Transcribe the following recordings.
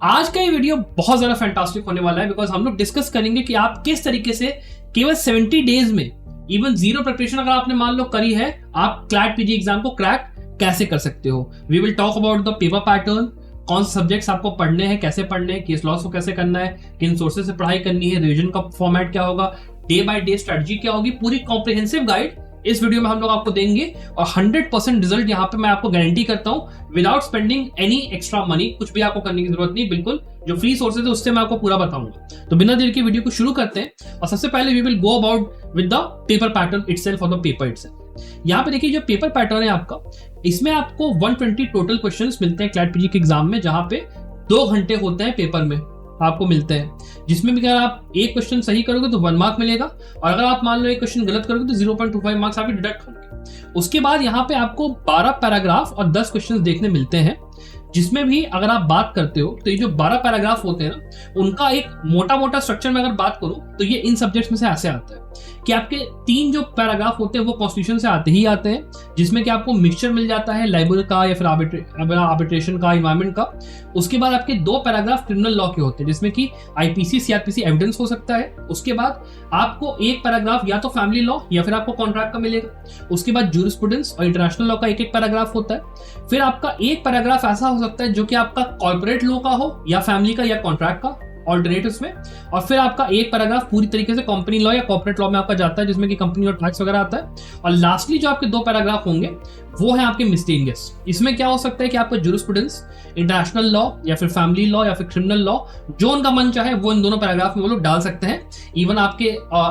आज का ये वीडियो बहुत ज्यादा फैंटास्टिक होने वाला है बिकॉज हम लोग डिस्कस करेंगे कि आप किस तरीके से केवल 70 डेज में इवन जीरो प्रिपरेशन अगर आपने मान लो करी है, आप क्लैट पीजी एग्जाम को क्रैक कैसे कर सकते हो। We will talk about the paper pattern, कौन से सब्जेक्ट्स आपको पढ़ने हैं, कैसे पढ़ने हैं, केस लॉस को कैसे करना है, किन सोर्सेज से पढ़ाई करनी है, रिवीजन का फॉर्मेट क्या होगा, डे बाय डे स्ट्रेटजी क्या होगी। पूरी कॉम्प्रिहेंसिव गाइड इस वीडियो में हम लोग आपको देंगे और 100% रिजल्ट यहाँ पे मैं आपको गारंटी करता हूँ without spending any extra money. कुछ भी आपको करने की जरूरत नहीं, बिल्कुल जो फ्री सोर्सेज है उससे मैं आपको पूरा बताऊंगा। तो बिना देर के वीडियो को शुरू करते हैं और सबसे पहले we will go about with the paper pattern itself और द पेपर इटसेल्फ। यहाँ पे देखिए जो पेपर पैटर्न है आपका, इसमें आपको 120 टोटल क्वेश्चंस मिलते हैं क्लैट पीजी के एग्जाम में, जहां पे 2 घंटे होते हैं पेपर में आपको मिलते हैं, जिसमें भी अगर आप एक क्वेश्चन सही करोगे तो 1 मार्क मिलेगा और अगर आप मान लो एक क्वेश्चन गलत करोगे तो 0.25 मार्क्स आपके डिडक्ट होंगे। उसके बाद यहाँ पे आपको 12 पैराग्राफ और 10 क्वेश्चन देखने मिलते हैं, जिसमें भी अगर आप बात करते हो तो ये जो 12 पैराग्राफ होते हैं ना, उनका एक मोटा मोटा स्ट्रक्चर में अगर बात करूं तो ये इन सब्जेक्ट्स में से ऐसे आता है कि आपके 3 जो पैराग्राफ होते हैं वो कॉन्स्टिट्यूशन से आते ही आते हैं, जिसमें कि आपको मिक्सचर मिल जाता है लाइबल का या फिर आर्बिट्रेशन का, इन्वायरमेंट का। उसके बाद आपके 2 पैराग्राफ क्रिमिनल लॉ के होते हैं, जिसमें कि आईपीसी सीआरपीसी एविडेंस हो सकता है। उसके बाद आपको एक पैराग्राफ या तो फैमिली लॉ या फिर आपको कॉन्ट्रैक्ट का मिलेगा। उसके बाद ज्यूरिस्प्रूडेंस और इंटरनेशनल लॉ का एक पैराग्राफ होता है। फिर आपका एक पैराग्राफ ऐसा हो सकता है जो कि आपका कॉर्पोरेट लॉ का हो या फैमिली का या कॉन्ट्रैक्ट का ऑल्टरनेटिव्स में। और फिर आपका एक पैराग्राफ पूरी तरीके से कंपनी लॉ या कॉर्पोरेट लॉ में आपका जाता है, जिसमें कि कंपनी और टैक्स वगैरह आता है। और लास्टली जो आपके 2 पैराग्राफ होंगे वो है आपके मिसलेनियस। इसमें क्या हो सकता है कि आपका ज्यूरिस्प्रूडेंस, इंटरनेशनल लॉ या फिर फैमिली लॉ या फिर क्रिमिनल लॉ, जो उनका मन चाहे वो इन दोनों पैराग्राफ में वो लोग डाल सकते हैं। इवन आपके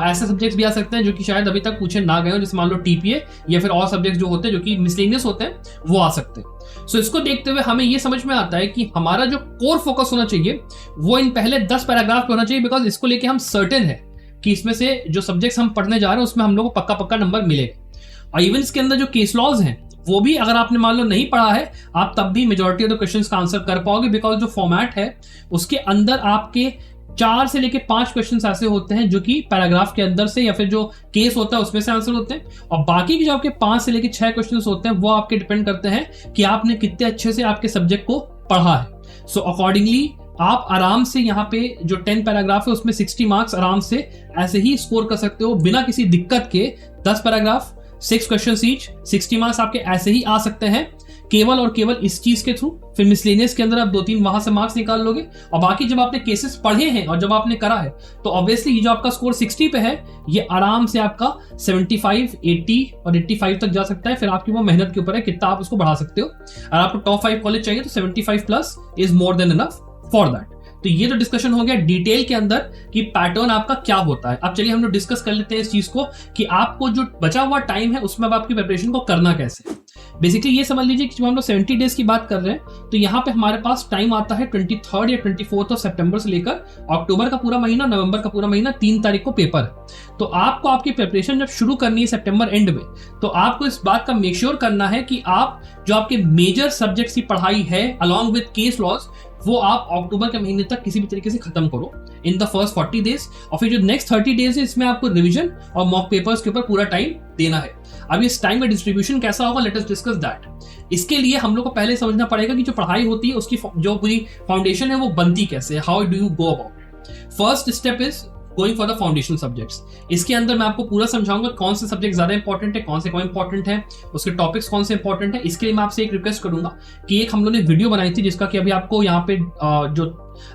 ऐसे सब्जेक्ट्स भी आ सकते हैं जो कि शायद अभी तक पूछे ना गए हो, जैसे मान लो टीपीए या फिर और सब्जेक्ट जो होते हैं जो कि मिसलेनियस होते हैं वो आ सकते हैं। सो इसको देखते हुए हमें ये समझ में आता है कि हमारा जो कोर फोकस होना चाहिए वो इन पहले 10 पैराग्राफ पे होना चाहिए, बिकॉज इसको लेके हम सर्टेन है कि इसमें से जो सब्जेक्ट्स हम पढ़ने जा रहे हैं उसमें हम लोग को पक्का पक्का नंबर मिलेगा। और इवन इसके अंदर जो केस लॉज हैं वो भी अगर आपने मान लो नहीं पढ़ा है, आप तब भी मेजॉरिटी ऑफ द क्वेश्चंस का आंसर कर पाओगे, बिकॉज जो फॉर्मेट है उसके अंदर आपके 4 से लेके 5 क्वेश्चंस ऐसे होते हैं जो कि पैराग्राफ के अंदर से या फिर जो केस होता है उसमें से आंसर होते हैं, और बाकी के जो आपके 5 से लेके 6 क्वेश्चंस होते हैं वो आपके डिपेंड करते हैं कि आपने कितने अच्छे से आपके सब्जेक्ट को पढ़ा है। सो अकॉर्डिंगली आप आराम से यहाँ पे जो 10 पैराग्राफ है उसमें 60 मार्क्स आराम से ऐसे ही स्कोर कर सकते हो बिना किसी दिक्कत के। 10 पैराग्राफ 6 क्वेश्चन ईच, 60 मार्क्स आपके ऐसे ही आ सकते हैं केवल और केवल इस चीज के थ्रू। फिर मिसलेनियस के अंदर आप 2-3 वहां से मार्क्स निकाल लोगे, और बाकी जब आपने केसेस पढ़े हैं और जब आपने करा है तो ऑब्वियसली ये जो आपका स्कोर 60 पे है ये आराम से आपका 75, 80 और 85 तक जा सकता है। फिर आपकी वो मेहनत के ऊपर है कितना आप उसको बढ़ा सकते हो। अगर आपको टॉप 5 कॉलेज चाहिए तो 75 plus is more than enough for that. तो ये तो डिस्कशन हो गया डिटेल के अंदर कि पैटर्न आपका क्या होता है। अब चलिए हम लोग डिस्कस कर लेते हैं इस चीज को कि आपको जो बचा हुआ टाइम है उसमें अब आपकी प्रिपरेशन को करना कैसे। बेसिकली ये समझ लीजिए कि जब हम लोग 70 डेज की बात कर रहे हैं तो यहाँ पे हमारे पास टाइम आता है 23 या 24 सितंबर से लेकर अक्टूबर का पूरा महीना, नवंबर का पूरा महीना, 3 तारीख को पेपर है। तो आपको आपकी प्रिपरेशन जब शुरू करनी है सितंबर एंड में, तो आपको इस बात का मेक श्योर करना है कि आप जो आपके मेजर सब्जेक्ट्स की पढ़ाई है अलॉन्ग विद केस लॉज वो आप अक्टूबर के महीने तक किसी भी तरीके से खत्म करो इन द फर्स्ट 40 डेज। और फिर जो नेक्स्ट 30 डेज है इसमें आपको रिवीजन और मॉक पेपर्स के ऊपर पूरा टाइम देना है। अब इस टाइम का डिस्ट्रीब्यूशन कैसा होगा, लेट अस डिस्कस दैट। इसके लिए हम लोग को पहले समझना पड़ेगा कि जो पढ़ाई होती है उसकी जो पूरी फाउंडेशन है वो बनती कैसे है, how do you go about. First step is going for the foundational subjects. इसके अंदर मैं आपको पूरा समझाऊंगा कौन से सब्जेक्ट ज्यादा इंपॉर्टेंट है, कौन से कम इंपॉर्टेंट है, उसके टॉपिक्स कौन से इंपॉर्टेंट है। इसके लिए मैं आपसे एक रिक्वेस्ट करूंगा कि एक हम लोगों ने वीडियो बनाई थी जिसका कि अभी आपको यहाँ पे जो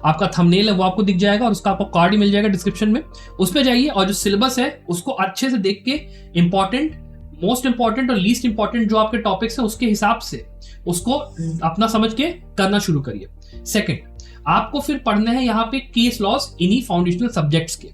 आपका थंबनेल है वो आपको दिख जाएगा और उसका आपको कार्ड ही मिल जाएगा डिस्क्रिप्शन में। उस पर जाइए और जो सिलेबस है उसको अच्छे से देख के इंपॉर्टेंट, मोस्ट इंपॉर्टेंट और लीस्ट इंपॉर्टेंट जो आपके टॉपिक्स हैं उसके हिसाब से उसको अपना समझ के करना शुरू करिए। सेकंड, आपको फिर पढ़ने हैं यहाँ पे केस लॉस इन्हीं फाउंडेशनल सब्जेक्ट्स के।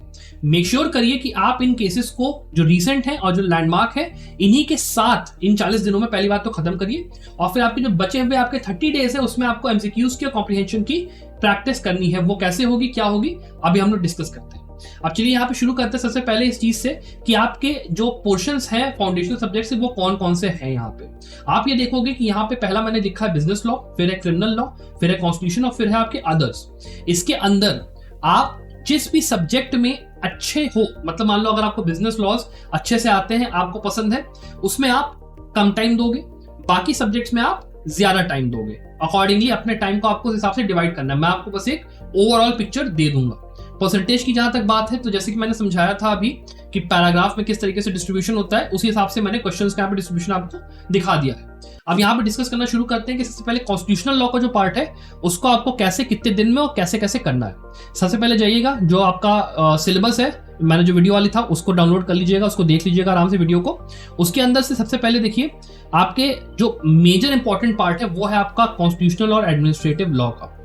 मेक श्योर करिए कि आप इन केसेस को जो रीसेंट है और जो लैंडमार्क है इन्हीं के साथ इन 40 दिनों में पहली बात तो खत्म करिए। और फिर आपके जो बचे हुए आपके 30 डेज है उसमें आपको एमसीक्यूज की और कॉम्प्रिहेंशन की प्रैक्टिस करनी है। वो कैसे होगी, क्या होगी, अभी हम लोग डिस्कस करते हैं। अब चलिए यहाँ पे शुरू करते हैं सबसे पहले इस चीज से कि आपके जो पोर्शंस हैं फाउंडेशनल सब्जेक्ट से वो कौन कौन से हैं। यहाँ पे आप ये देखोगे कि यहाँ पे पहला मैंने लिखा है बिजनेस लॉ, फिर है क्रिमिनल लॉ, फिर है कॉन्स्टिट्यूशन और फिर है आपके अदर्स। इसके अंदर आप जिस भी सब्जेक्ट में अच्छे हो, मतलब मान लो अगर आपको बिजनेस लॉज अच्छे से आते हैं, आपको पसंद है, उसमें आप कम टाइम दोगे, बाकी सब्जेक्ट्स में आप ज्यादा टाइम दोगे। अकॉर्डिंगली अपने टाइम को आपको उस हिसाब से डिवाइड करना है। मैं आपको बस एक ओवरऑल पिक्चर दे दूंगा। परसेंटेज की जहां तक बात है तो जैसे कि मैंने समझाया था अभी कि पैराग्राफ में किस तरीके से डिस्ट्रीब्यूशन होता है, उसी हिसाब से मैंने क्वेश्चंस का यहाँ पे डिस्ट्रीब्यूशन आपको दिखा दिया है। अब यहाँ पे डिस्कस करना शुरू करते हैं कि सबसे पहले कॉन्स्टिट्यूशनल लॉ का जो पार्ट है उसको आपको कैसे, कितने दिन में और कैसे कैसे करना है। सबसे पहले जाइएगा जो आपका सिलेबस है, मैंने जो वीडियो वाली था उसको डाउनलोड कर लीजिएगा, उसको देख लीजिएगा आराम से वीडियो को। उसके अंदर से सबसे पहले देखिए आपके जो मेजर इंपॉर्टेंट पार्ट है वो है आपका कॉन्स्टिट्यूशनल और एडमिनिस्ट्रेटिव लॉ का।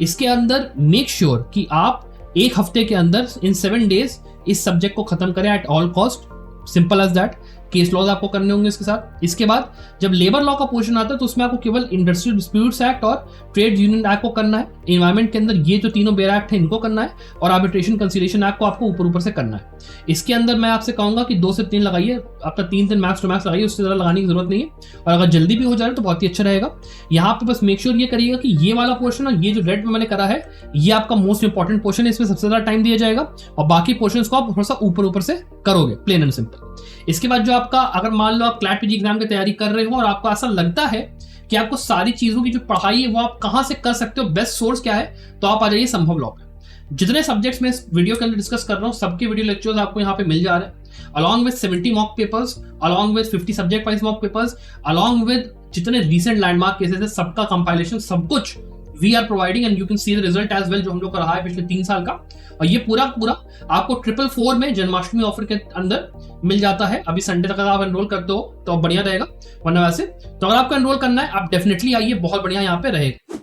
इसके अंदर मेक श्योर कि आप एक हफ्ते के अंदर इन 7 डेज इस सब्जेक्ट को खत्म करें at all cost. Simple as that. Case laws आपको करने होंगे इसके साथ। इसके बाद जब लेबर लॉ का पोर्शन आता है तो उसमें आपको केवल इंडस्ट्रियल डिस्प्यूट्स एक्ट और ट्रेड यूनियन एक्ट को करना है। एनवायरमेंट के अंदर ये जो तीनों बेरा एक्ट है इनको करना है, और आर्बिट्रेशन कंसिलिएशन एक्ट को आपको ऊपर ऊपर से करना है। इसके अंदर मैं आपसे कहूंगा कि 2 से 3 लगाइए, आपका 3 दिन मैक्स टू मैक्स लगाइए, उससे ज्यादा लगाने की जरूरत नहीं है। और अगर जल्दी भी हो जाए तो बहुत ही अच्छा रहेगा। यहाँ पे बस मेक श्योर ये करिएगा कि ये वाला पोर्शन और ये जो रेड में मैंने करा है ये आपका मोस्ट इंपॉर्टेंट पोर्शन है, इसमें सबसे ज्यादा टाइम दिया जाएगा, और बाकी पोर्शन को आप थोड़ा सा ऊपर ऊपर से करोगे, प्लेन एंड सिंपल। इसके बाद जो आपका, अगर मान लो आप क्लैट पीजी एग्जाम की तैयारी कर रहे हो और आपको ऐसा लगता है कि आपको सारी चीजों की जो पढ़ाई है वो आप कहां से कर सकते हो, बेस्ट सोर्स क्या है, तो आप आ जाइए संभव लॉ पे। जितने सब्जेक्ट्स में इस वीडियो के अंदर डिस्कस कर रहा हूं सबके वीडियो लेक्चर्स आपको यहाँ पे मिल जा रहे हैं, along with 70 mock papers, along with 50 subject wise mock papers, along with जितने रिसेंट लैंडमार्क केसेस है सबका कंपाइलेशन, सब कुछ we are providing and you can see the result as well, जो हम लोग का रहा है पिछले 3 साल का। और ये पूरा आपको 444 में जन्माष्टमी ऑफर के अंदर मिल जाता है। अभी संडे तक अगर आप एनरोल करते हो तो बढ़िया रहेगा, वरना वैसे तो अगर आपको एनरोल करना है आप डेफिनेटली आइए, बहुत बढ़िया यहाँ पे रहेगा।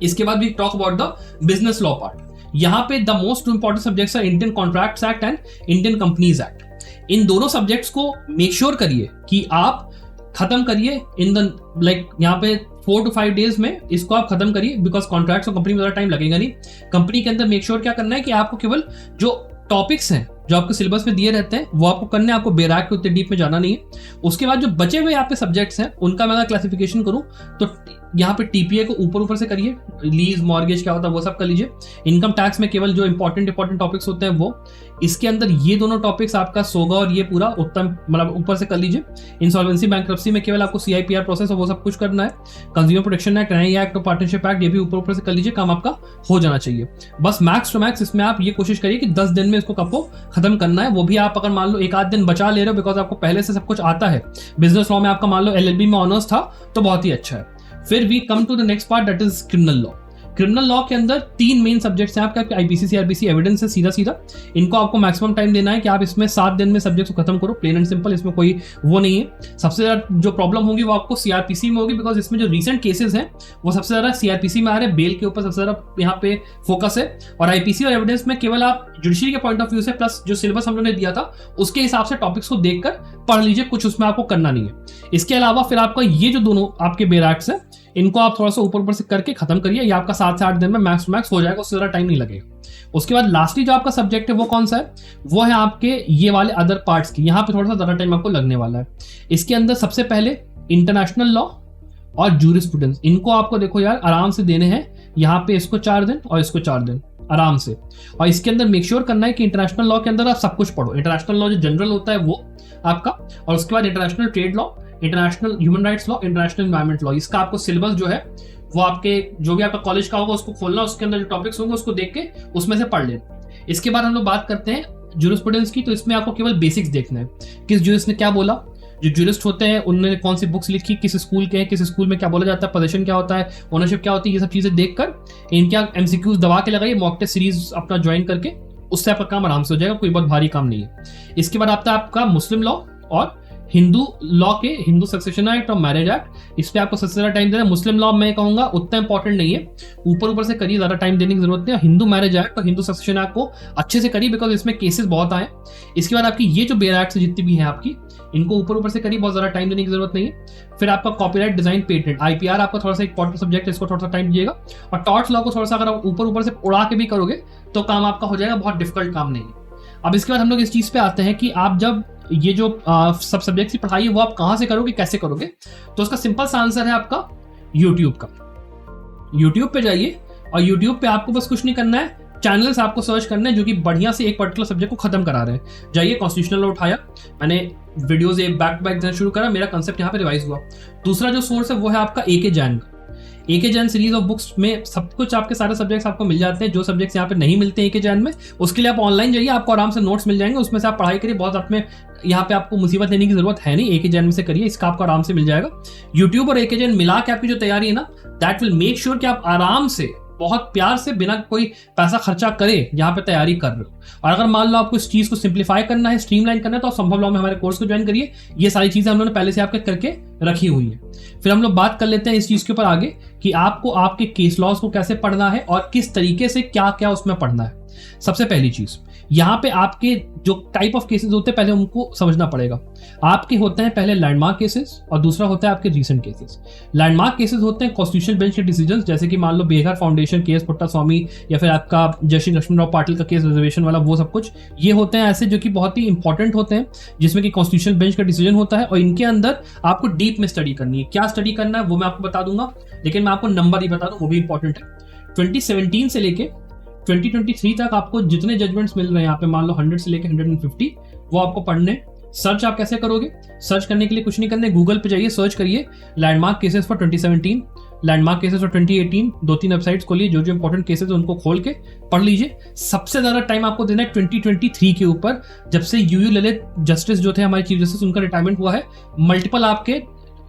इसके बाद we talk about the business law part. यहाँ पे the most important subjects are Indian contracts act and Indian companies act. इन दोनों सब्जेक्ट्स को मेक श्योर करिए कि आप खत्म करिए इन द यहाँ पे 4 to 5 डेज में इसको आप खत्म करिए, बिकॉज कॉन्ट्रैक्ट्स और कंपनी में ज्यादा टाइम लगेगा नहीं। कंपनी के अंदर मेक श्योर क्या करना है कि आपको केवल जो टॉपिक्स हैं जो आपके सिलेबस में दिए रहते हैं वो आपको करने हैं, आपको बेराक के उतने डीप में जाना नहीं है। उसके बाद जो बचे हुए आपके सब्जेक्ट्स हैं उनका मैं अगर क्लासिफिकेशन करूं तो यहाँ पे टीपीए को ऊपर ऊपर से करिए, लीज मॉर्गेज क्या होता है वो सब कर लीजिए। इनकम टैक्स में केवल जो इंपॉर्टेंट टॉपिक्स होते हैं वो, इसके अंदर ये दोनों टॉपिक्स आपका सोगा और ये पूरा उत्तम मतलब ऊपर से कर लीजिए। इंसॉल्वेंसी बैंक्रप्सी में केवल आपको सीआईपीआर प्रोसेस और वो सब कुछ करना है। कंज्यूमर प्रोटेक्शन एक्ट, नई एक्ट और पार्टनरशिप एक्ट ये भी ऊपर ऊपर से कर लीजिए, काम आपका हो जाना चाहिए। बस मैक्स टू मैक्स इसमें आप ये कोशिश करिए कि 10 दिन में इसको आपको खत्म करना है। वो भी आप अगर मान लो 1 आध दिन बचा ले रहे हो बिकॉज आपको पहले से सब कुछ आता है। बिजनेस लॉ में आपका मान लो एलएलबी में ऑनर्स था तो बहुत ही अच्छा है। फिर we come to the next part, that is criminal law. Criminal law के अंदर 3 मेन सब्जेक्ट्स हैं आपके आईपीसी, सीआरपीसी, एविडेंस है सीधा। इनको आपको मैक्सिमम टाइम देना है कि आप इसमें 7 दिन में सब्जेक्ट को खत्म करो, प्लेन एंड सिंपल, इसमें कोई वो नहीं है। सबसे ज्यादा जो प्रॉब्लम होगी वो आपको सीआरपीसी में होगी, बिकॉज इसमें जो रिसेंट केसेस हैं वो सबसे ज्यादा सीआरपीसी में आ रहे हैं, बेल के ऊपर सबसे ज्यादा यहाँ पे फोकस है। और आईपीसी और एविडेंस में केवल आप जुडिशरी के पॉइंट ऑफ व्यू से प्लस जो सिलेबस हम लोगों ने दिया था उसके हिसाब से टॉपिक्स को देखकर पढ़ लीजिए, कुछ उसमें आपको करना नहीं है। इसके अलावा फिर आपका ये जो दोनों आपके बेराक्ट्स हैं इनको आप थोड़ा सा ऊपर ऊपर से करके खत्म करिए, ये आपका 7 से 8 दिन में मैक्स टू मैक्स हो जाएगा, उससे ज्यादा टाइम नहीं लगेगा। उसके बाद लास्टली जो आपका सब्जेक्ट है वो कौन सा है, वो है आपके ये वाले अदर पार्ट्स की। यहाँ पे थोड़ा सा ज्यादा टाइम आपको लगने वाला है। इसके अंदर सबसे पहले इंटरनेशनल लॉ और जूरिस्प्रूडेंस, इनको आपको देखो यार आराम से देने हैं। यहाँ पे इसको 4 दिन और इसको 4 दिन आराम से। और इसके अंदर मेक श्योर करना है कि इंटरनेशनल लॉ के अंदर आप सब कुछ पढ़ो। इंटरनेशनल लॉ जो जनरल होता है वो आपका, और उसके बाद international trade law, international human rights law, international environment law. इसका आपको सिलेबस जो है वो आपके जो भी आपका कॉलेज का होगा उसको खोलना, उसके अंदर जो टॉपिक्स होंगे उसको देख के उसमें से पढ़ लेना। इसके बाद हम लोग बात करते हैं जूरिस्प्रूडेंस की, तो इसमें आपको केवल बेसिक्स देखना है, किस जूरिस्ट ने क्या बोला, जो जूरिस्ट होते हैं उन्होंने कौन सी बुक्स लिखी, किस स्कूल के हैं, किस स्कूल में क्या बोला जाता है, पोजीशन क्या होता है, ओनरशिप क्या होती है, ये सब चीजें देखकर इनके एमसीक्यूज दबा के लगाइए, मॉक टेस्ट सीरीज अपना ज्वाइन करके, उससे आपका काम आराम से हो जाएगा, कोई बहुत भारी काम नहीं है। इसके बाद आता है आपका मुस्लिम लॉ और हिंदू लॉ के हिंदू सक्सेशन एक्ट और मैरिज एक्ट। इस पे आपको सबसे ज्यादा टाइम देना है। मुस्लिम लॉ मैं कहूंगा उतना इंपॉर्टेंट नहीं है, ऊपर ऊपर से करिए, ज्यादा टाइम देने की जरूरत नहीं है। हिंदू मैरिज एक्ट और हिंदू सक्सेशन एक्ट को अच्छे से करिए बिकॉज इसमें केसेस बहुत आए। इसके बाद आपकी ये जो बेयर एक्ट जितनी भी है आपकी, इनको ऊपर ऊपर से करिए, बहुत ज्यादा टाइम देने की जरूरत नहीं है। फिर आपका कॉपीराइट, डिजाइन, पेटेंट, आईपीआर आपका थोड़ा सा इंपॉर्टेंट सब्जेक्ट है, इसको थोड़ा सा टाइम दीजिएगा। और टॉर्च लॉ को थोड़ा सा अगर आप ऊपर ऊपर से उड़ा के भी करोगे तो काम आपका हो जाएगा, बहुत डिफिकल्ट काम नहीं है। अब इसके बाद हम लोग इस चीज पे आते हैं कि आप जब ये जो सब सब्जेक्ट की पढ़ाई है वो आप कहां से करोगे, कैसे करोगे, तो उसका सिंपल सा आंसर है आपका यूट्यूब का। यूट्यूब पे जाइए और यूट्यूब पे आपको बस कुछ नहीं करना है, चैनल्स आपको सर्च करने हैं जो कि बढ़िया से एक पर्टिकुलर सब्जेक्ट को खत्म करा रहे हैं। जाइए कॉन्स्टिट्यूशनल लॉ उठाया, मैंने वीडियोस एक बैक टू बैक देना शुरू करा, मेरा कंसेप्ट यहाँ पे रिवाइज हुआ। दूसरा जो सोर्स है वो है आपका एके जैन का। एके जैन सीरीज ऑफ बुक्स में सब कुछ आपके सारे सब्जेक्ट्स आपको मिल जाते हैं। जो सब्जेक्ट्स यहाँ पे नहीं मिलते हैं एके जैन में, उसके लिए आप ऑनलाइन जाइए, आपको आराम से नोट्स मिल जाएंगे, उसमें से आप पढ़ाई करिए। बहुत आप में यहाँ पे आपको मुसीबत लेने की जरूरत है नहीं, एके जैन में से करिए, इसका आपको आराम से मिल जाएगा। यूट्यूब और एके जैन मिला के आपकी जो तैयारी है ना, दैट विल मेक श्योर कि आप आराम से बहुत प्यार से बिना कोई पैसा खर्चा करे यहाँ पे तैयारी कर रहे हो। और अगर मान लो आपको इस चीज को सिंप्लीफाई करना है, स्ट्रीमलाइन करना है, तो आप संभव लॉ में हमारे कोर्स को ज्वाइन करिए। ये सारी चीजें हम लोगों ने पहले से आपके करके रखी हुई है। फिर हम लोग बात कर लेते हैं इस चीज के ऊपर आगे कि आपको आपके केस लॉज को कैसे पढ़ना है और किस तरीके से क्या क्या उसमें पढ़ना है। सबसे पहली चीज, यहाँ पे आपके जो टाइप ऑफ केसेस होते हैं पहले उनको समझना पड़ेगा। आपके होते हैं पहले लैंडमार्क केसेस और दूसरा होता है आपके रीसेंट केसेस। लैंडमार्क केसेस होते हैं कॉन्स्टिट्यूशनल बेंच के डिसीजंस, जैसे कि मान लो बेघर फाउंडेशन केस, पुट्टा स्वामी, या फिर आपका जयश्री लक्ष्मणराव पाटिल का केस, रिजर्वेशन वाला, वो सब कुछ। ये होते हैं ऐसे जो कि बहुत ही इंपॉर्टेंट होते हैं, जिसमें कि कॉन्स्टिट्यूशनल बेंच का डिसीजन होता है और इनके अंदर आपको डीप में स्टडी करनी है। क्या स्टडी करना है वो मैं आपको बता दूंगा, लेकिन मैं आपको नंबर ही बता दूं, वो भी इंपॉर्टेंट है। 2017 से लेके 2023 तक आपको जितने जजमेंट्स मिल रहे हैं यहाँ पे, मान लो 100 से लेके 150, वो आपको पढ़ने। सर्च आप कैसे करोगे? सर्च करने के लिए कुछ नहीं करना है, गूगल पे जाइए, सर्च करिए landmark cases for 2017, landmark cases for 2018। 2-3 websites खोलिए, जो जो इंपॉर्टेंट केसेस है उनको खोल के पढ़ लीजिए। सबसे ज्यादा टाइम आपको देना है 2023 के ऊपर, जब से यूयू ललित जस्टिस जो थे हमारे चीफ जस्टिस, उनका रिटायरमेंट हुआ है। मल्टीपल आपके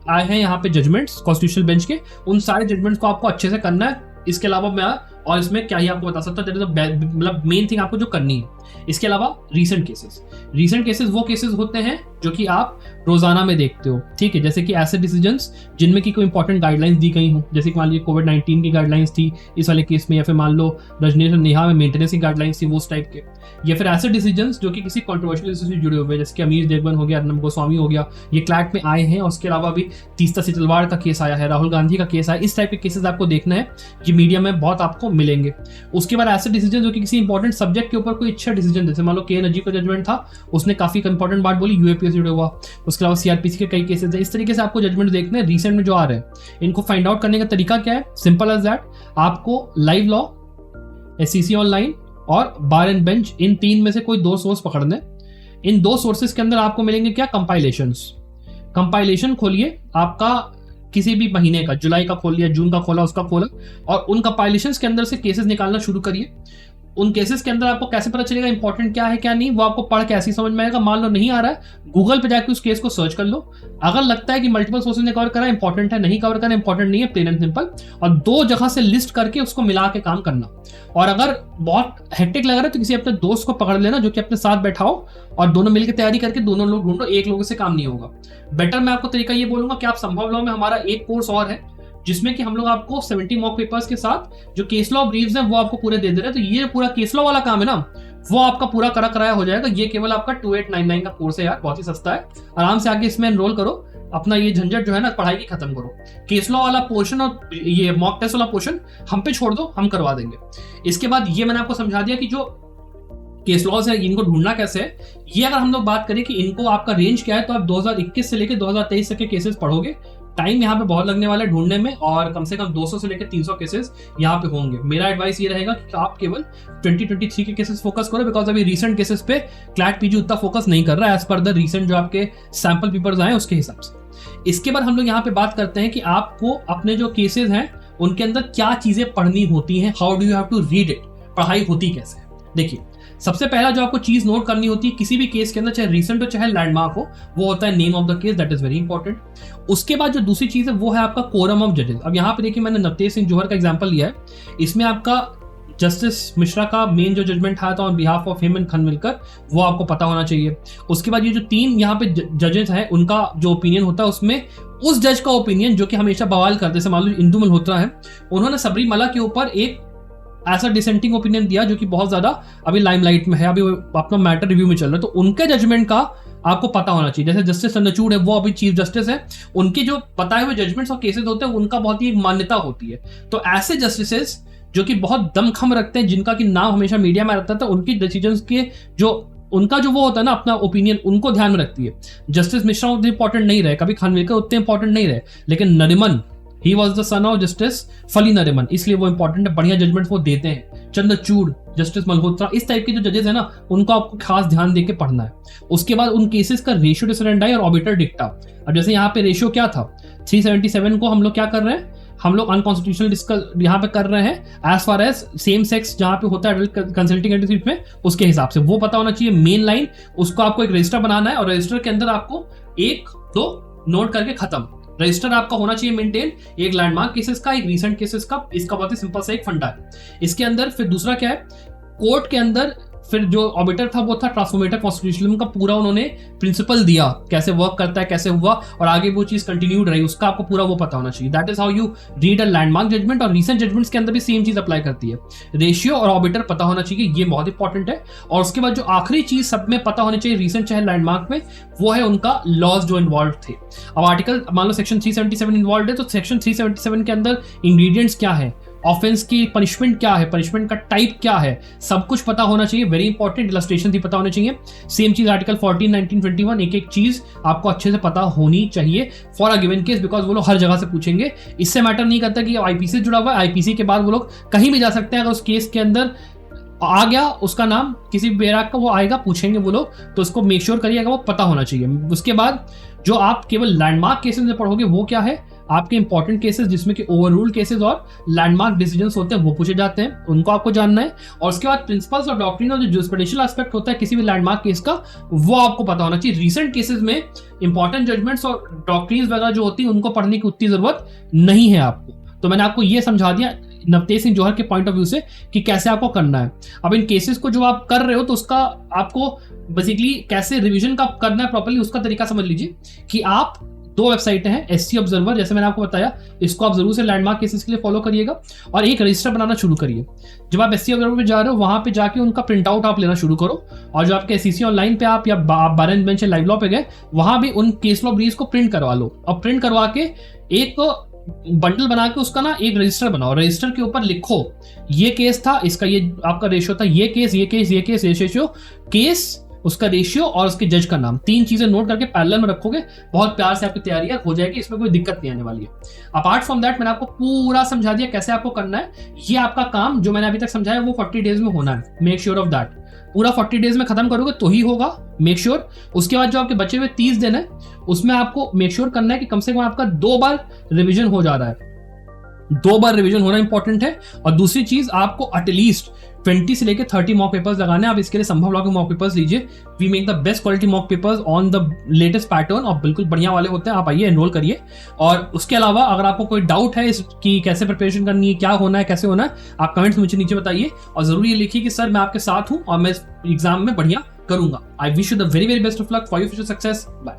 आए हैं यहाँ पे जजमेंट्स कॉन्स्टिट्यूशनल बेंच के, उन सारे जजमेंट्स को आपको अच्छे से करना है। इसके अलावा मैं और इसमें क्या ही आपको बता सकता हूँ, मतलब मेन थिंग आपको जो करनी है। इसके अलावा रीसेंट केसेस वो केसेस होते हैं जो कि आप रोजाना में देखते हो, ठीक है, जैसे कि ऐसे डिसीजंस जिनमें की कोई इंपॉर्टेंट गाइडलाइंस दी गई हो, जैसे कि मान लीजिए कोविड-19 की गाइडलाइंस थी इस वाले केस में, या फिर मान लो रजनीश और नेहा में मेंटेनेंस की गाइडलाइंस थी, वो उस टाइप के। या फिर ऐसे डिसीजंस जो कि किसी कंट्रोवर्शियल इशू से जुड़े हुए, जैसे कि अमीर देवगन हो गया, अर्नब गोस्वामी हो गया, ये क्लैट में आए हैं। और उसके अलावा भी तीस्ता सितलवाड़ का केस आया है, राहुल गांधी का केस आया, इस टाइप के केसेस आपको देखना है, ये मीडिया में बहुत आपको मिलेंगे। उसके बाद ऐसे डिसीजन जो कि किसी इंपॉर्टेंट सब्जेक्ट के ऊपर कोई अच्छा डिसीजन, जैसे मान लो के नजीब का जजमेंट था, उसने काफी इंपॉर्टेंट बात बोली, यूएपीए से जुड़े हुआ। उसके अलावा सीआरपीसी के कई केसेस है। इस तरीके से आपको जजमेंट देखना है रिसेंट में जो आ रहे हैं। इनको फाइंड आउट करने का तरीका क्या है? सिंपल एज दैट, आपको लाइव लॉ, एससीसी ऑनलाइन और बार एंड बेंच, इन 3 में से कोई 2 सोर्स पकड़ने। इन 2 सोर्सेस के अंदर आपको मिलेंगे क्या? कंपाइलेशन खोलिए आपका किसी भी महीने का, जुलाई का खोल लिया, जून का खोला, उसका खोला, और उन कंपाइलेशंस के अंदर से केसेस निकालना शुरू करिए। उन केसेस के अंदर आपको कैसे पता चलेगा इंपॉर्टेंट क्या है क्या नहीं, वो आपको पढ़ के ऐसे ही समझ में आएगा। मान लो नहीं आ रहा है, गूगल पे जाकर उस केस को सर्च कर लो। अगर लगता है कि मल्टीपल सोर्सेज ने कवर करा, इंपॉर्टेंट है, नहीं कवर करा, इंपॉर्टेंट नहीं है, प्लेन एंड सिंपल, और 2 जगह से लिस्ट करके उसको मिला के काम करना। और अगर बहुत हेक्टिक लग रहा है तो किसी अपने दोस्त को पकड़ लेना जो कि अपने साथ बैठाओ, और दोनों मिलकर तैयारी करके दोनों लोग ढूंढो, एक लोगों से काम नहीं होगा। बेटर मैं आपको तरीका ये बोलूंगा कि आप संभव लॉ में हमारा एक कोर्स और है, जिसमें कि हम लोग आपको 70 मॉक पेपर्स के साथ जो केस लॉ ब्रीफ्स हैं वो आपको पूरे दे दे रहे हैं। तो ये पूरा केस लॉ वाला काम है ना, वो आपका पूरा करा कराया हो जाएगा। ये केवल आपका 2899 का कोर्स है यार, बहुत ही सस्ता है। आराम से आके इसमें एनरोल करो, अपना ये झंझट जो है ना पढ़ाई की खत्म करो। केस लॉ वाला पोर्शन और ये मॉक टेस्ट वाला पोर्शन हम पे छोड़ दो, हम करवा देंगे। इसके बाद ये मैंने आपको समझा दिया कि जो केस लॉज है इनको ढूंढना कैसे है। ये अगर हम लोग बात करें कि इनको आपका रेंज क्या है, तो आप 2021 से लेकर 2023 तक के केसेस पढ़ोगे। टाइम यहाँ पे बहुत लगने वाला है ढूंढने में, और कम से कम 200 से लेकर 300 केसेस यहाँ पे होंगे। मेरा एडवाइस ये रहेगा कि आप केवल 2023 के केसेस फोकस करो, बिकॉज अभी रीसेंट केसेस पे क्लैट पीजी उतना फोकस नहीं कर रहा है एज पर द रीसेंट जो आपके सैंपल पेपर्स आए उसके हिसाब से। इसके बाद हम लोग यहाँ पे बात करते हैं कि आपको अपने जो केसेस हैं उनके अंदर क्या चीजें पढ़नी होती हैं, how do you have to read it, पढ़ाई होती कैसे है। देखिए, सबसे पहला जो आपको चीज नोट करनी होती है किसी भी केस के अंदर, चाहे रीसेंट हो चाहे लैंडमार्क हो, वो होता है name of the case, that is very important. उसके बाद जो दूसरी चीज है वो है आपका कोरम ऑफ जजेस। अब यहाँ पे देखिए मैंने नवतेज सिंह जौहर का एग्जांपल लिया है, इसमें आपका जस्टिस मिश्रा का मेन जो जजमेंट आया था on behalf of him and Khanwilkar, वो आपको पता होना चाहिए। उसके बाद ये जो 3 यहाँ पे जजेस हैं उनका जो ओपिनियन होता है, उसमें उस जज का ओपिनियन जो कि हमेशा बवाल करते, जैसे मान लो इंदु मल्होत्रा है, उन्होंने सबरीमाला के ऊपर एक ऐसा डिसेंटिंग ओपिनियन दिया जो कि बहुत ज्यादा अभी लाइमलाइट में है, अभी अपना मैटर रिव्यू में चल रहा है। तो उनके जजमेंट का आपको पता होना चाहिए। जैसे जस्टिस चंद्रचूड़ है, वो अभी चीफ जस्टिस है, उनके जो बताए हुए जजमेंट्स और केसेस होते हैं उनका बहुत ही एक मान्यता होती है। तो ऐसे जस्टिसेस जो कि बहुत दमखम रखते हैं, जिनका कि नाम हमेशा मीडिया में रहता था, उनकी डिसीजंस के जो उनका जो वो होता है ना अपना ओपिनियन, उनको ध्यान में रखती है। जस्टिस मिश्रा उतने इंपॉर्टेंट नहीं रहे, कभी खानविलकर उतने इंपॉर्टेंट नहीं रहे, लेकिन Nariman, he was the son of justice फली नरिमन, इसलिए वो इंपॉर्टेंट है, बढ़िया जजमेंट वो देते हैं। चंद्रचूड़ जस्टिस मल्होत्रा, इस टाइप के जो जजेस है ना, उनको आपको खास ध्यान देके पढ़ना है। उसके बाद उन केसेस का रेशियो डिसरेंडाई और ऑर्बिटर डिक्टा। अब जैसे यहाँ पे रेशियो क्या था, 377 को हम लोग क्या कर रहे हैं, हम लोग अनकॉन्स्टिट्यूशनल डिस्कस यहाँ पे कर रहे हैं as far as same sex जहाँ पे होता है एडल्ट कंसल्टिंग एडल्ट में, उसके हिसाब से वो पता होना चाहिए मेन लाइन। उसको आपको एक रजिस्टर बनाना है और रजिस्टर के अंदर आपको 1-2 नोट करके खत्म। रजिस्टर आपका होना चाहिए मेंटेन, एक लैंडमार्क केसेस का, एक रीसेंट केसेस का। इसका बहुत ही सिंपल सा एक फंडा है। इसके अंदर फिर दूसरा क्या है, कोर्ट के अंदर फिर जो ऑर्बिटर था वो था ट्रांसफॉर्मेटर कॉन्स्टिट्यूशनलिज्म का पूरा उन्होंने प्रिंसिपल दिया, कैसे वर्क करता है, कैसे हुआ और आगे वो चीज कंटिन्यूड रही, उसका आपको पूरा वो पता होना चाहिए। That is how you read a landmark judgement. और रीसेंट जजमेंट्स के अंदर भी सेम चीज अप्लाई करती है, रेशियो और ऑर्बिटर पता होना चाहिए, ये बहुत इंपॉर्टेंट है। और उसके बाद जो आखिरी चीज सब में पता होनी चाहिए, रीसेंट चाहे लैंडमार्क में, वो है उनका लॉज जो इन्वॉल्व थे। अब आर्टिकल मान लो सेक्शन 377 इन्वॉल्व है, तो सेक्शन 377 के अंदर इंग्रेडिएंट्स क्या है, ऑफेंस की पनिशमेंट क्या है, पनिशमेंट का टाइप क्या है, सब कुछ पता होना चाहिए। वेरी इंपॉर्टेंट, इलस्ट्रेशन भी पता होने चाहिए। सेम चीज आर्टिकल 14, 19, 21, एक एक चीज आपको अच्छे से पता होनी चाहिए for a given case, because वो लोग हर जगह से पूछेंगे। इससे मैटर नहीं करता कि आईपीसी जुड़ा हुआ है, आईपीसी के बाद वो लोग कहीं भी जा सकते हैं। अगर उस केस के अंदर आ गया उसका नाम किसी बैराक का, वो आएगा, पूछेंगे वो लोग, तो उसको मेक श्योर करिएगा वो पता होना चाहिए। उसके बाद जो आप केवल लैंडमार्क केसेस में पढ़ोगे वो क्या है, आपके इंपॉर्टेंट केसेस जिसमें कि ओवररूल केसेस और लैंडमार्क डिसीजंस होते हैं वो पूछे जाते हैं, उनको आपको जानना है। और उसके बाद प्रिंसिपल्स और डॉक्ट्रिन और जो जुरिस्प्रूडेंशियल एस्पेक्ट होता है किसी भी लैंडमार्क केस का, वो आपको पता होना चाहिए। रीसेंट केसेस में इंपॉर्टेंट जजमेंट्स और डॉक्ट्रिन्स वगैरह जो होती है उनको पढ़ने की उतनी जरूरत नहीं है आपको। तो मैंने आपको ये समझा दिया नवतेज सिंह जौहर के पॉइंट ऑफ व्यू से कि कैसे आपको करना है। अब इन केसेस को जो आप कर रहे हो तो उसका आपको बेसिकली कैसे रिवीजन का करना है प्रॉपर्ली, उसका तरीका समझ लीजिए कि आप 2 वेबसाइट हैं, एससी ऑब्जर्वर जैसे मैंने आपको बताया, इसको आप जरूर से लैंडमार्क केसेस के लिए फॉलो करिएगा और एक रजिस्टर बनाना शुरू करिए। जब आप एससी ऑब्जर्वर पे जा रहे हो वहां पे जाके उनका प्रिंट आउट आप लेना शुरू करो, और जो आपके एससीसी ऑनलाइन पे आप या बार एंड बेंच लाइव लॉ पे गए वहां भी उन केस लॉ ब्रीज को प्रिंट करवा लो, और प्रिंट करवा के एक बंडल बना के उसका ना एक रजिस्टर बनाओ। रजिस्टर के ऊपर लिखो ये केस था, इसका ये आपका रेशियो था, ये केस ये केस ये केस रेशियो, केस उसका रेशियो और उसके जज का नाम, 3 चीजें नोट करके पैरेलल में रखोगे, बहुत प्यार से आपकी तैयारी हो जाएगी, इसमें कोई दिक्कत नहीं आने वाली है। अपार्ट फ्रॉम दैट मैंने आपको पूरा समझा दिया कैसे आपको करना है। ये आपका काम जो मैंने अभी तक समझाया वो 40 डेज में होना है, मेक श्योर ऑफ दैट। पूरा 40 डेज में खत्म करोगे तो ही होगा, मेक श्योर। उसके बाद जो आपके बचे हुए 30 दिन है उसमें आपको मेक श्योर करना है कि कम से कम आपका 2 बार रिविजन हो जा रहा है, 2 बार रिवीजन होना इंपॉर्टेंट है। और दूसरी चीज आपको एटलीस्ट 20 से लेकर 30 मॉक पेपर्स लगाने हैं। आप इसके लिए संभव लॉ के मॉक पेपर्स लीजिए, we make the best quality mock papers on the latest pattern, और बिल्कुल बढ़िया वाले होते हैं। आप आइए एनरोल करिए। और उसके अलावा अगर आपको कोई डाउट है कि कैसे प्रिपरेशन करनी है, क्या होना है, कैसे होना है, आप कमेंट्स मुझे नीचे बताइए और जरूर ये लिखिए कि सर मैं आपके साथ हूं और मैं इस एग्जाम में बढ़िया करूंगा। I wish you the very very best of luck for your future success. Bye.